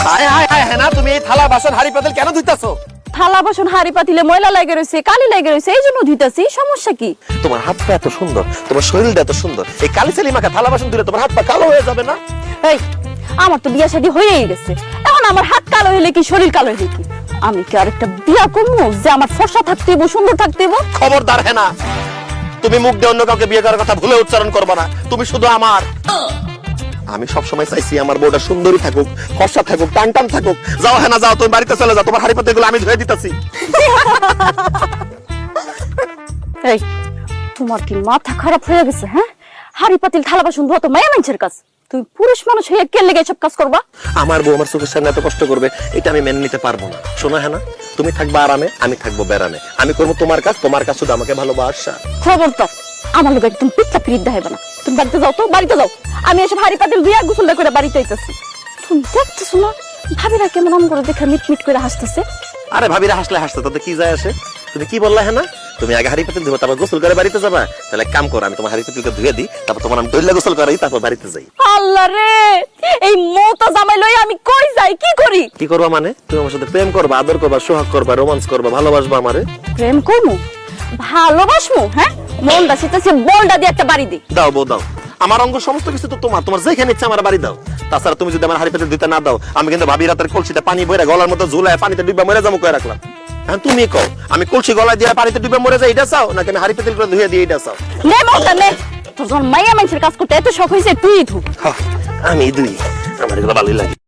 হায় হায় হায় হ্যাঁ না, তুমি এই থালা বাসন হাড়ি পাতিল কেন ধুইতাছো? থালা বাসন হাড়ি পাতিলে ময়লা লাগে রয়েছে, কালি লাগে রয়েছে, এই জন্য ধুইতাছি। সমস্যা কি? তোমার হাত পা এত সুন্দর, তোমার শরীরটা এত সুন্দর, এই কালি চালি মাখা থালা বাসন ধুলে তোমার হাত পা কালো হয়ে যাবে না? এই, আমার তো বিয়া শাদী হয়েই গেছে, এখন আমার হাত কালো হইলে কি শরীর কালো হইলে কি? আমি কি আরেকটা বিয়া করবো যে আমার ফর্সা থাকতে হইব, সুন্দর থাকতে হইব? খবরদার হ্যাঁ না, তুমি মুখ দিয়ে অন্য কাউকে বিয়ে করার কথা ভুলে উচ্চারণ করবে না। তুমি শুধু আমার। আমি সবসময় চাইছি আমার বউটা সুন্দরী থাকুক, ফর্সা থাকুক, টান টান থাকুক। যাও হ্যাঁ না, যাও, তুমি বাড়িতে চলে যাও, তোমার হাড়ি পাতিলগুলো আমি ধুয়ে দিতেছি। এই, তোমার কি মাথা খারাপ হয়ে গেছে? হ্যাঁ, হাড়ি পাতিল থালা বাসন ধোয়া তো মায়া মানুষের কাজ। তুমি পুরুষ মানুষ হয়ে কে লেগে সব কাজ করবা? আমার বউ আমার চোখের সামনে এত কষ্ট করবে, এটা আমি মেনে নিতে পারবো না। শোনো হ্যাঁ না, তুমি থাকবা আরামে, আমি থাকবো বেড়ামে। আমি করবো তোমার কাজ, তোমার কাজ শুধু আমাকে ভালোবাসা। খবরদার আমার লোক একদম পিঠা পিরিত দেখাইবে না। তুমি বাড়িতে যাও তো, বাড়িতে যাও। আমি এসব হাড়ি পাতিল দিয়া গোসলটা করে বাড়িতে আইতাছি। তুমি দেখতেছো না ভাবিরা কেমন আম করে দেখে মিট মিট করে হাসতেছে? আরে ভাবিরা হাসলে হাসতে তাতে কি যায় আসে? তুমি কি বললা হ্যাঁ না? তুমি আগে হাড়ি পাতিল ধুবে, তারপর গোসল করে বাড়িতে যাবা। তাহলে কাম করো, আমি তোমার হাড়ি পাতিলকে ধুয়ে দিই, তারপর তোমার আমি ডইলা গোসল করাই, তারপর বাড়িতে যাই। আল্লাহ রে, এই মৌতা জামাই লই আমি কই যাই, কি করি? কি করবা মানে? তুমি আমার সাথে প্রেম করবা, আদর করবা, সোহাগ করবা, রোমান্স করবা, ভালোবাসবা আমারে? প্রেম করমু, ভালোবাসমু? হ্যাঁ, মনটা শীতাছে, বলটা দিয়ে একটা বাড়ি দি। দাও বউ দাও, আমার অঙ্গ সমস্ত কিছু তো তোমার, তোমার যেখানে ইচ্ছা আমার বাড়ি দাও। তাছাড়া তুমি যদি আমার হাড়ি পাতিল দিতে না দাও, আমি কিন্তু ভাবি রাতের কলসিটা পানি বইরা গলার মতো ঝুলায় পানিতে ডুবে মরে যাবো কয়ে রাখলাম। হ্যাঁ তুমি কও, আমি কলসি গলায় দিয়ে পানিতে ডুবে মরে যাই এটা চাও, নাকি আমি হাড়ি পাতিল করে ধুয়ে দিয়ে এটা চাও? নে মৌতা নে, তোর যখন মাইয়া মানুষের কাজ করতে এত শখ হয়েছে তুই ধু। আমি দুই, আমার এগুলো ভালোই লাগে।